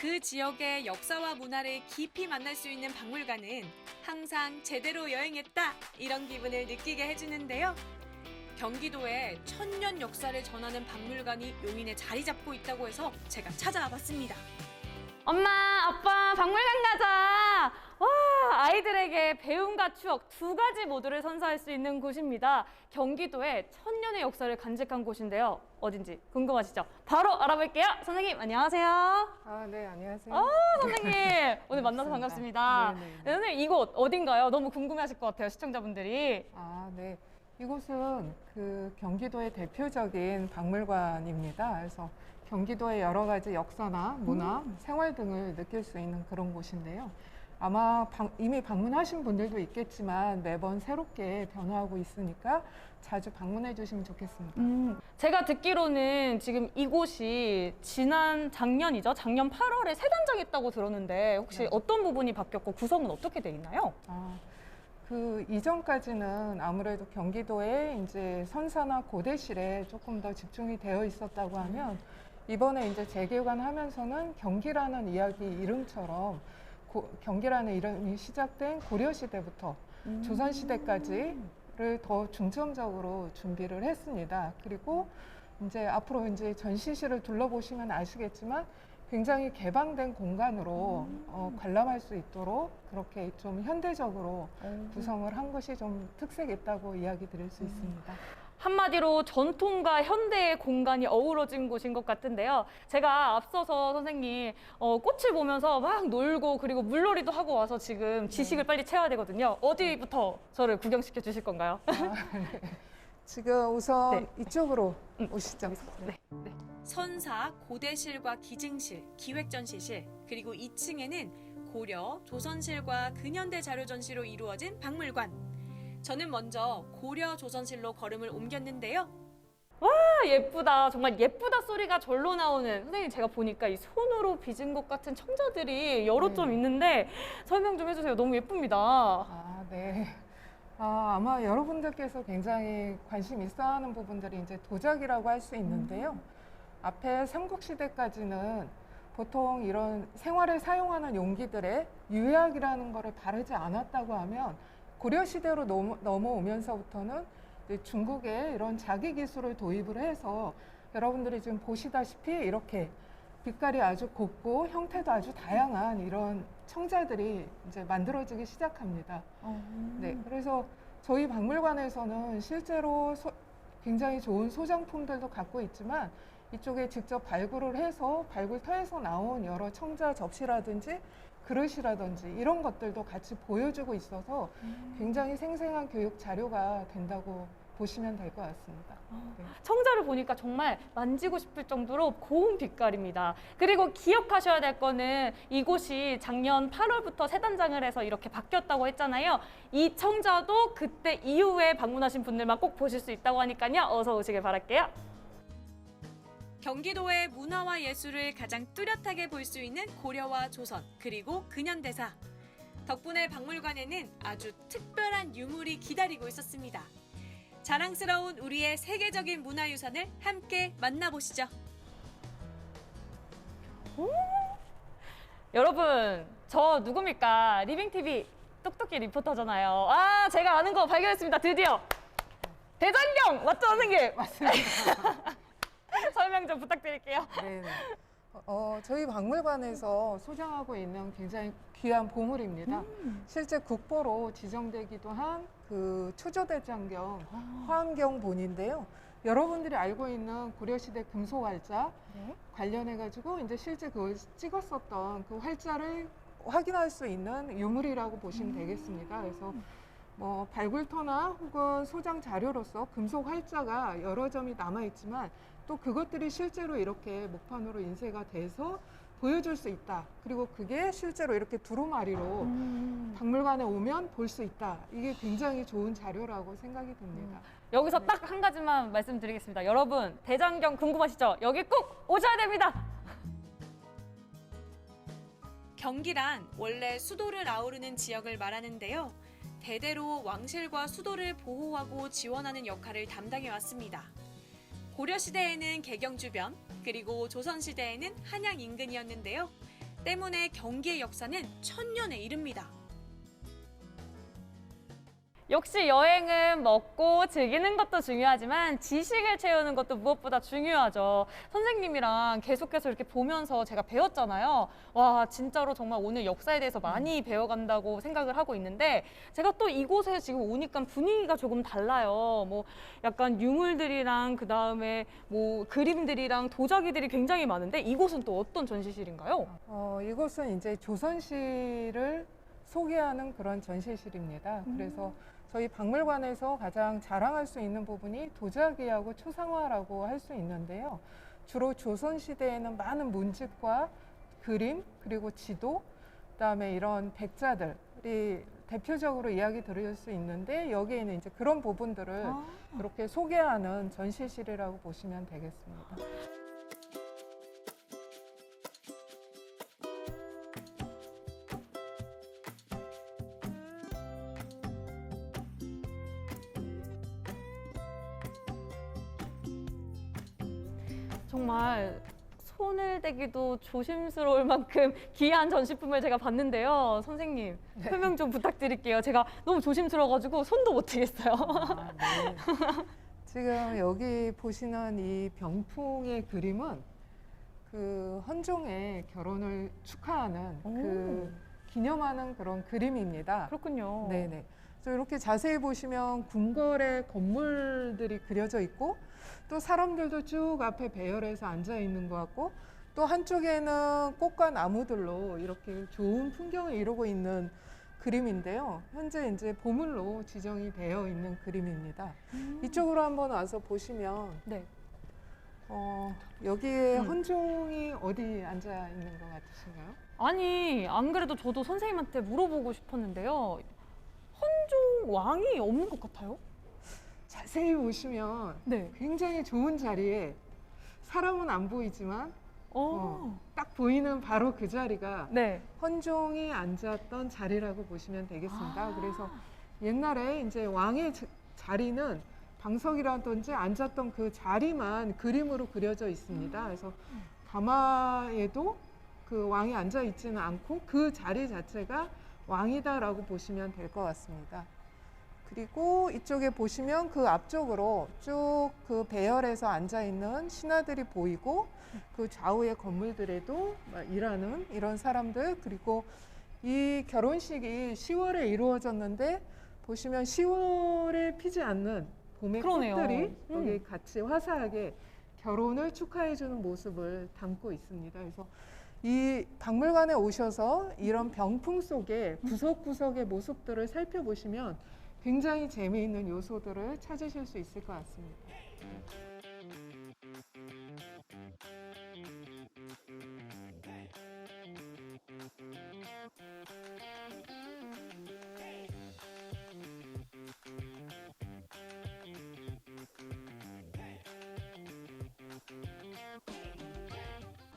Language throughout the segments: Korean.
그 지역의 역사와 문화를 깊이 만날 수 있는 박물관은 항상 제대로 여행했다 이런 기분을 느끼게 해주는데요. 경기도에 천년 역사를 전하는 박물관이 용인에 자리 잡고 있다고 해서 제가 찾아와 봤습니다. 엄마, 아빠, 박물관 가자! 와, 아이들에게 배움과 추억 두 가지 모두를 선사할 수 있는 곳입니다. 경기도의 천년의 역사를 간직한 곳인데요. 어딘지 궁금하시죠? 바로 알아볼게요. 선생님, 안녕하세요. 아, 네, 안녕하세요. 선생님, 오늘 만나서 반갑습니다. 네네. 네, 선생님, 이곳 어딘가요? 너무 궁금해하실 것 같아요, 시청자분들이. 아, 네. 이곳은 그 경기도의 대표적인 박물관입니다. 그래서 경기도의 여러 가지 역사나 문화, 생활 등을 느낄 수 있는 그런 곳인데요. 아마 이미 방문하신 분들도 있겠지만 매번 새롭게 변화하고 있으니까 자주 방문해 주시면 좋겠습니다. 제가 듣기로는 지금 이곳이 작년이죠? 작년 8월에 새 단장했다고 들었는데 혹시 네. 어떤 부분이 바뀌었고 구성은 어떻게 돼 있나요? 아, 그 이전까지는 아무래도 경기도에 이제 선사나 고대실에 조금 더 집중이 되어 있었다고 하면 이번에 이제 재개관하면서는 경기라는 이야기 이름처럼 경기라는 이름이 시작된 고려시대부터 조선시대까지를 더 중점적으로 준비를 했습니다. 그리고 이제 앞으로 이제 전시실을 둘러보시면 아시겠지만 굉장히 개방된 공간으로 관람할 수 있도록 그렇게 좀 현대적으로 구성을 한 것이 좀 특색 있다고 이야기 드릴 수 있습니다. 한마디로 전통과 현대의 공간이 어우러진 곳인 것 같은데요. 제가 앞서서 선생님 꽃을 보면서 막 놀고 그리고 물놀이도 하고 와서 지금 지식을 빨리 채워야 되거든요. 어디부터 저를 구경시켜 주실 건가요? 네. 지금 우선 네. 이쪽으로 오시죠. 네. 선사, 고대실과 기증실, 기획전시실, 그리고 2층에는 고려, 조선실과 근현대 자료전시로 이루어진 박물관. 저는 먼저 고려 조선실로 걸음을 옮겼는데요. 아, 예쁘다. 정말 예쁘다 소리가 절로 나오는 선생님 제가 보니까 이 손으로 빚은 것 같은 청자들이 여러 네. 점 있는데 설명 좀 해주세요. 너무 예쁩니다. 아, 네. 아마 여러분들께서 굉장히 관심 있어 하는 부분들이 이제 도자기라고 할 수 있는데요. 앞에 삼국시대까지는 보통 이런 생활에 사용하는 용기들의 유약이라는 거를 바르지 않았다고 하면 고려시대로 넘어오면서부터는 이제 중국에 이런 자기 기술을 도입을 해서 여러분들이 지금 보시다시피 이렇게 빛깔이 아주 곱고 형태도 아주 다양한 이런 청자들이 이제 만들어지기 시작합니다. 네, 그래서 저희 박물관에서는 실제로 굉장히 좋은 소장품들도 갖고 있지만 이쪽에 직접 발굴을 해서 발굴터에서 나온 여러 청자 접시라든지 그릇이라든지 이런 것들도 같이 보여주고 있어서 굉장히 생생한 교육 자료가 된다고 보시면 될 것 같습니다. 네. 청자를 보니까 정말 만지고 싶을 정도로 고운 빛깔입니다. 그리고 기억하셔야 될 거는 이곳이 작년 8월부터 새 단장을 해서 이렇게 바뀌었다고 했잖아요. 이 청자도 그때 이후에 방문하신 분들만 꼭 보실 수 있다고 하니까요. 어서 오시길 바랄게요. 경기도의 문화와 예술을 가장 뚜렷하게 볼 수 있는 고려와 조선, 그리고 근현대사. 덕분에 박물관에는 아주 특별한 유물이 기다리고 있었습니다. 자랑스러운 우리의 세계적인 문화유산을 함께 만나보시죠. 여러분, 저 누굽니까? 리빙TV 똑똑히 리포터잖아요. 아, 제가 아는 거 발견했습니다. 드디어. 대장경! 맞죠, 선생님? 맞습니다. 설명 좀 부탁드릴게요. 네. 저희 박물관에서 소장하고 있는 굉장히 귀한 보물입니다. 실제 국보로 지정되기도 한 그 초조대장경 화엄경본인데요. 여러분들이 알고 있는 고려시대 금속활자 관련해가지고 이제 실제 그걸 찍었었던 그 활자를 확인할 수 있는 유물이라고 보시면 되겠습니다. 그래서 뭐 발굴터나 혹은 소장 자료로서 금속 활자가 여러 점이 남아있지만 또 그것들이 실제로 이렇게 목판으로 인쇄가 돼서 보여줄 수 있다. 그리고 그게 실제로 이렇게 두루마리로 박물관에 오면 볼 수 있다. 이게 굉장히 좋은 자료라고 생각이 듭니다. 여기서 딱 한 가지만 말씀드리겠습니다. 여러분, 대장경 궁금하시죠? 여기 꼭 오셔야 됩니다. 경기란 원래 수도를 아우르는 지역을 말하는데요. 대대로 왕실과 수도를 보호하고 지원하는 역할을 담당해 왔습니다. 고려시대에는 개경 주변, 그리고 조선시대에는 한양 인근이었는데요. 때문에 경기의 역사는 천년에 이릅니다. 역시 여행은 먹고 즐기는 것도 중요하지만 지식을 채우는 것도 무엇보다 중요하죠. 선생님이랑 계속해서 이렇게 보면서 제가 배웠잖아요. 와, 진짜로 정말 오늘 역사에 대해서 많이 배워간다고 생각을 하고 있는데 제가 또 이곳에 지금 오니까 분위기가 조금 달라요. 뭐 약간 유물들이랑 그다음에 뭐 그림들이랑 도자기들이 굉장히 많은데 이곳은 또 어떤 전시실인가요? 이곳은 이제 조선시를 소개하는 그런 전시실입니다. 그래서 저희 박물관에서 가장 자랑할 수 있는 부분이 도자기하고 초상화라고 할 수 있는데요. 주로 조선시대에는 많은 문집과 그림, 그리고 지도, 그다음에 이런 백자들이 대표적으로 이야기 들을 수 있는데 여기에는 이제 그런 부분들을 이렇게 소개하는 전시실이라고 보시면 되겠습니다. 정말 손을 대기도 조심스러울 만큼 귀한 전시품을 제가 봤는데요. 선생님, 설명 좀 부탁드릴게요. 제가 너무 조심스러워가지고 손도 못 대겠어요. 네. 지금 여기 보시는 이 병풍의 그림은 그 헌종의 결혼을 축하하는 그 기념하는 그런 그림입니다. 그렇군요. 네네. 그래서 이렇게 자세히 보시면 궁궐의 건물들이 그려져 있고 또 사람들도 쭉 앞에 배열해서 앉아 있는 것 같고 또 한쪽에는 꽃과 나무들로 이렇게 좋은 풍경을 이루고 있는 그림인데요. 현재 이제 보물로 지정이 되어 있는 그림입니다. 이쪽으로 한번 와서 보시면 네. 여기에 헌종이 어디 앉아 있는 것 같으신가요? 아니, 안 그래도 저도 선생님한테 물어보고 싶었는데요. 헌종 왕이 없는 것 같아요? 자세히 보시면 네. 굉장히 좋은 자리에 사람은 안 보이지만 딱 보이는 바로 그 자리가 네. 헌종이 앉았던 자리라고 보시면 되겠습니다. 그래서 옛날에 이제 왕의 자리는 방석이라든지 앉았던 그 자리만 그림으로 그려져 있습니다. 그래서 가마에도 그 왕이 앉아 있지는 않고 그 자리 자체가 왕이다라고 보시면 될 것 같습니다. 그리고 이쪽에 보시면 그 앞쪽으로 쭉 그 배열에서 앉아 있는 신하들이 보이고 그 좌우의 건물들에도 일하는 이런 사람들, 그리고 이 결혼식이 10월에 이루어졌는데 보시면 10월에 피지 않는 봄의 그러네요. 꽃들이 여기 같이 화사하게 결혼을 축하해주는 모습을 담고 있습니다. 그래서 이 박물관에 오셔서 이런 병풍 속의 구석구석의 모습들을 살펴보시면 굉장히 재미있는 요소들을 찾으실 수 있을 것 같습니다.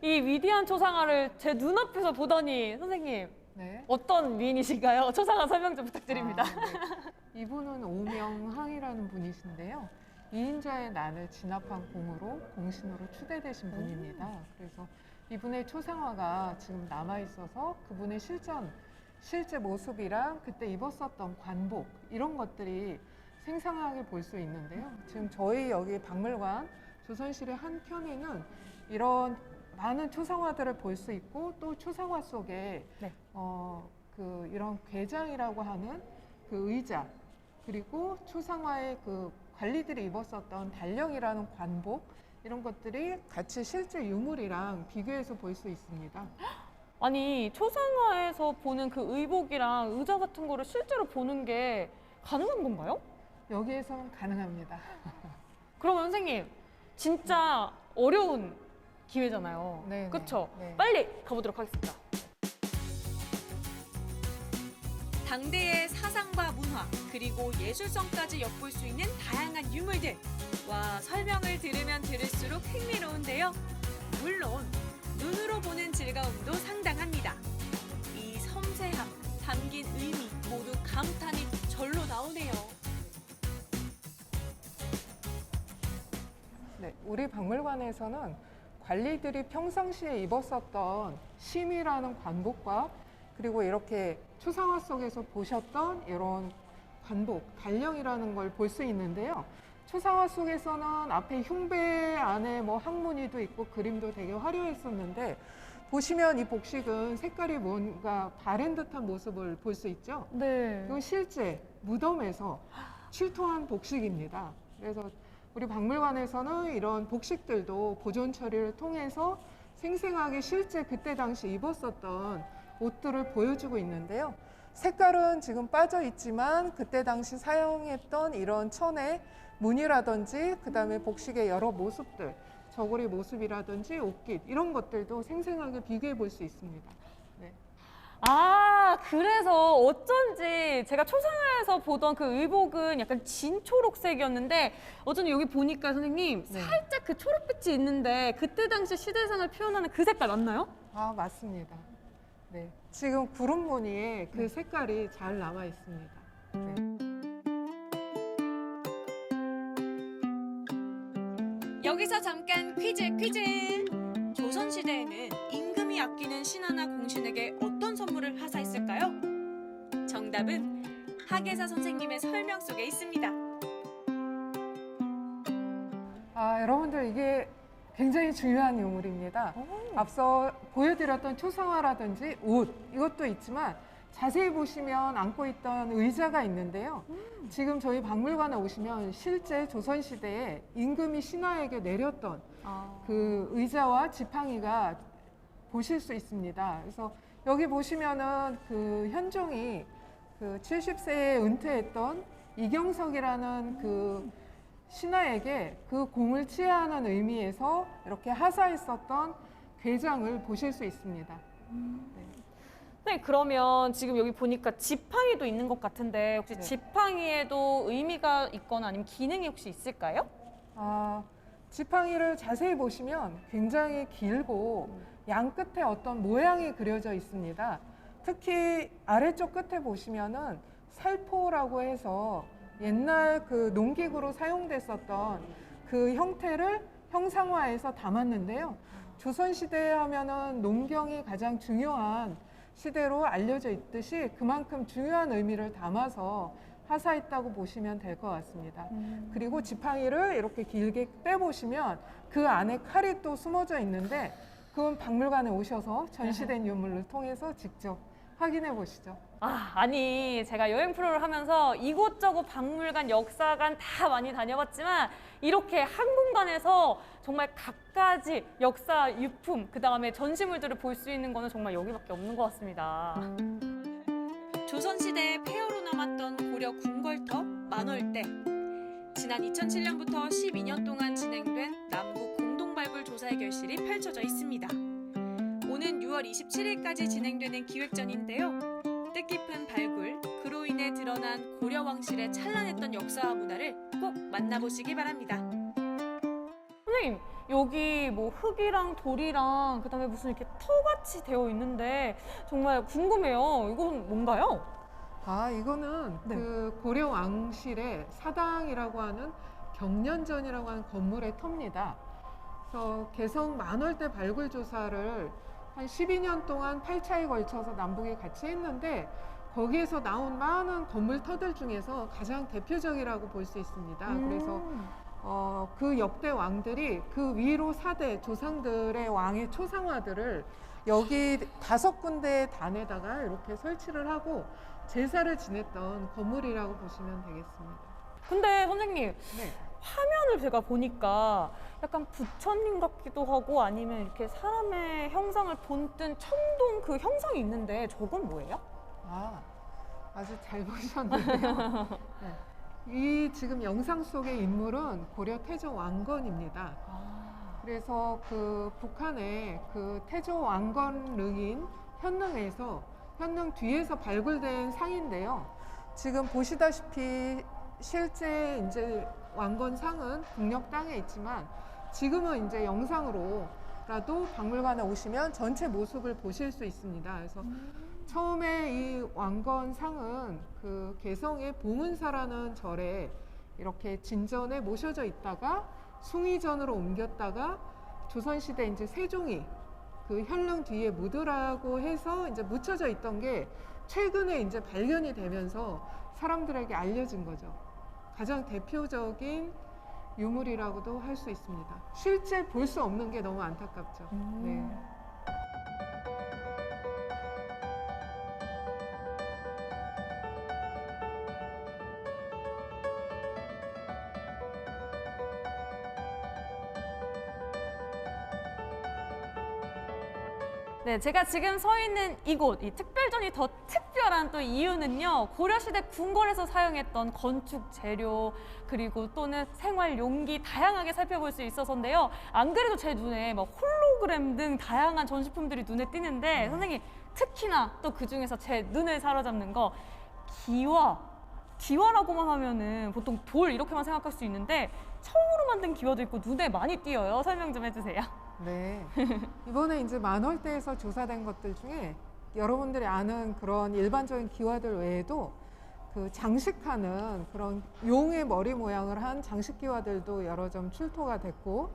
이 위대한 초상화를 제 눈앞에서 보더니 선생님 네. 어떤 미인이신가요? 초상화 설명 좀 부탁드립니다. 네. 이분은 오명항이라는 분이신데요. 이인자의 난을 진압한 공으로 공신으로 추대되신 분입니다. 그래서 이분의 초상화가 지금 남아 있어서 그분의 실제 모습이랑 그때 입었었던 관복 이런 것들이 생생하게 볼 수 있는데요. 지금 저희 여기 박물관 조선실의 한 편에는 이런 많은 초상화들을 볼 수 있고 또 초상화 속에 네. 이런 궤장이라고 하는 그 의자 그리고 초상화의 그 관리들이 입었었던 달령이라는 관복 이런 것들이 같이 실제 유물이랑 비교해서 볼 수 있습니다. 아니, 초상화에서 보는 그 의복이랑 의자 같은 거를 실제로 보는 게 가능한 건가요? 여기에서는 가능합니다. 그러면 선생님, 진짜 어려운 기회잖아요. 네, 그렇죠? 네. 빨리 가보도록 하겠습니다. 당대의 사상과 문화 그리고 예술성까지 엿볼 수 있는 다양한 유물들. 와, 설명을 들으면 들을수록 흥미로운데요. 물론 눈으로 보는 즐거움도 상당합니다. 이 섬세함, 담긴 의미 모두 감탄이 절로 나오네요. 네, 우리 박물관에서는 관리들이 평상시에 입었었던 심이라는 관복과 그리고 이렇게 초상화 속에서 보셨던 이런 관복, 갈령이라는 걸 볼 수 있는데요. 초상화 속에서는 앞에 흉배 안에 뭐 항무늬도 있고 그림도 되게 화려했었는데 보시면 이 복식은 색깔이 뭔가 바랜 듯한 모습을 볼 수 있죠. 네. 이건 실제 무덤에서 출토한 복식입니다. 그래서 우리 박물관에서는 이런 복식들도 보존 처리를 통해서 생생하게 실제 그때 당시 입었었던 옷들을 보여주고 있는데요. 색깔은 지금 빠져 있지만 그때 당시 사용했던 이런 천의 무늬라든지 그다음에 복식의 여러 모습들, 저고리 모습이라든지 옷깃 이런 것들도 생생하게 비교해 볼 수 있습니다. 네. 아, 그래서 어쩐지 제가 초상화에서 보던 그 의복은 약간 진초록색이었는데 어쩐지 여기 보니까 선생님 네. 살짝 그 초록빛이 있는데 그때 당시 시대상을 표현하는 그 색깔 맞나요? 아, 맞습니다. 네. 지금 구름 무늬에 그 색깔이 잘 남아 있습니다. 네. 여기서 잠깐 퀴즈. 조선시대에는 임금이 아끼는 신하나 공신에게 어떤 선물을 하사했을까요? 정답은 학예사 선생님의 설명 속에 있습니다. 아, 여러분들 이게 굉장히 중요한 유물입니다. 앞서 보여드렸던 초상화라든지 옷 이것도 있지만 자세히 보시면 안고 있던 의자가 있는데요. 지금 저희 박물관에 오시면 실제 조선시대에 임금이 신하에게 내렸던 그 의자와 지팡이가 보실 수 있습니다. 그래서 여기 보시면은 그 현종이 그 70세에 은퇴했던 이경석이라는 그 신하에게 그 공을 치하하는 의미에서 이렇게 하사했었던 궤장을 보실 수 있습니다. 네, 그러면 지금 여기 보니까 지팡이도 있는 것 같은데 혹시 네. 지팡이에도 의미가 있거나 아니면 기능이 혹시 있을까요? 아, 지팡이를 자세히 보시면 굉장히 길고 양 끝에 어떤 모양이 그려져 있습니다. 특히 아래쪽 끝에 보시면은 살포라고 해서 옛날 그 농기구로 사용됐었던 그 형태를 형상화해서 담았는데요. 조선시대 하면은 농경이 가장 중요한 시대로 알려져 있듯이 그만큼 중요한 의미를 담아서 하사했다고 보시면 될 것 같습니다. 그리고 지팡이를 이렇게 길게 빼보시면 그 안에 칼이 또 숨어져 있는데 그건 박물관에 오셔서 전시된 유물을 통해서 직접 확인해 보시죠. 아니 제가 여행 프로를 하면서 이곳저곳 박물관, 역사관 다 많이 다녀봤지만 이렇게 한 공간에서 정말 갖가지 역사 유품, 그 다음에 전시물들을 볼 수 있는 거는 정말 여기밖에 없는 것 같습니다. 조선시대의 폐허로 남았던 고려 궁궐터 만월대. 지난 2007년부터 12년 동안 진행된 남북 공동발굴 조사 해결실이 펼쳐져 있습니다. 오는 6월 27일까지 진행되는 기획전인데요. 뜻깊은 발굴, 그로 인해 드러난 고려 왕실의 찬란했던 역사와 문화를 꼭 만나보시기 바랍니다. 선생님, 여기 뭐 흙이랑 돌이랑 그다음에 무슨 이렇게 터같이 되어 있는데 정말 궁금해요. 이건 뭔가요? 아, 이거는 네. 그 고려 왕실의 사당이라고 하는 경련전이라고 하는 건물의 터입니다. 그래서 개성 만월대 발굴 조사를 한 12년 동안 8차에 걸쳐서 남북이 같이 했는데 거기에서 나온 많은 건물 터들 중에서 가장 대표적이라고 볼 수 있습니다. 그래서 그 역대 왕들이 그 위로 4대 조상들의 왕의 초상화들을 여기 5군데의 단에다가 이렇게 설치를 하고 제사를 지냈던 건물이라고 보시면 되겠습니다. 근데 선생님, 네. 화면을 제가 보니까 약간 부처님 같기도 하고 아니면 이렇게 사람의 형상을 본뜬 청동 그 형상이 있는데 저건 뭐예요? 아, 아주 잘 보셨는데요. 네. 이 지금 영상 속의 인물은 고려 태조 왕건입니다. 그래서 그 북한의 그 태조 왕건릉인 현릉에서 현릉 뒤에서 발굴된 상인데요. 지금 보시다시피 실제 이제 왕건상은 국력 땅에 있지만 지금은 이제 영상으로라도 박물관에 오시면 전체 모습을 보실 수 있습니다. 그래서 처음에 이 왕건상은 그 개성의 봉은사라는 절에 이렇게 진전에 모셔져 있다가 숭의전으로 옮겼다가 조선시대 이제 세종이 그 현릉 뒤에 묻으라고 해서 이제 묻혀져 있던 게 최근에 이제 발견이 되면서 사람들에게 알려진 거죠. 가장 대표적인 유물이라고도 할 수 있습니다. 실제 볼 수 없는 게 너무 안타깝죠. 네. 네, 제가 지금 서 있는 이곳, 이 특별전이 더 특별한 또 이유는요, 고려시대 궁궐에서 사용했던 건축 재료, 그리고 또는 생활 용기 다양하게 살펴볼 수 있어서인데요. 안 그래도 제 눈에 막 홀로그램 등 다양한 전시품들이 눈에 띄는데, 선생님, 특히나 또 그 중에서 제 눈을 사로잡는 거, 기와. 기와라고만 하면은 보통 돌 이렇게만 생각할 수 있는데, 처음으로 만든 기와도 있고 눈에 많이 띄어요. 설명 좀 해주세요. 네. 이번에 이제 만월대에서 조사된 것들 중에 여러분들이 아는 그런 일반적인 기와들 외에도 그 장식하는 그런 용의 머리 모양을 한 장식 기와들도 여러 점 출토가 됐고,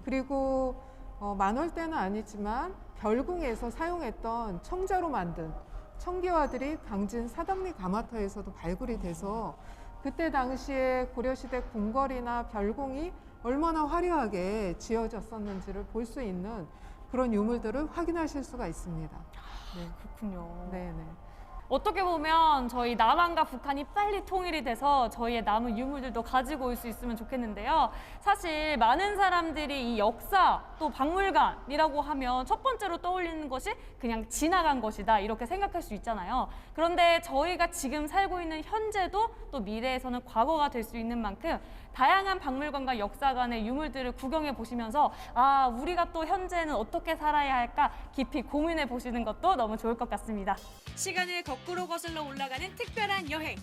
그리고 만월대는 아니지만 별궁에서 사용했던 청자로 만든 청기와들이 강진 사덕리 가마터에서도 발굴이 돼서 그때 당시에 고려시대 궁궐이나 별궁이 얼마나 화려하게 지어졌었는지를 볼 수 있는 그런 유물들을 확인하실 수가 있습니다. 네. 그렇군요. 네네. 어떻게 보면 저희 남한과 북한이 빨리 통일이 돼서 저희의 남은 유물들도 가지고 올 수 있으면 좋겠는데요. 사실 많은 사람들이 이 역사 또 박물관이라고 하면 첫 번째로 떠올리는 것이 그냥 지나간 것이다 이렇게 생각할 수 있잖아요. 그런데 저희가 지금 살고 있는 현재도 또 미래에서는 과거가 될 수 있는 만큼 다양한 박물관과 역사관의 유물들을 구경해 보시면서 아, 우리가 또 현재는 어떻게 살아야 할까 깊이 고민해 보시는 것도 너무 좋을 것 같습니다. 시간을 거꾸로 거슬러 올라가는 특별한 여행.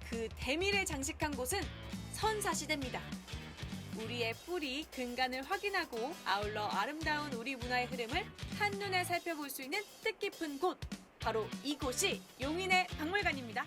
그 대미를 장식한 곳은 선사시대입니다. 우리의 뿌리, 근간을 확인하고 아울러 아름다운 우리 문화의 흐름을 한눈에 살펴볼 수 있는 뜻깊은 곳. 바로 이곳이 용인의 박물관입니다.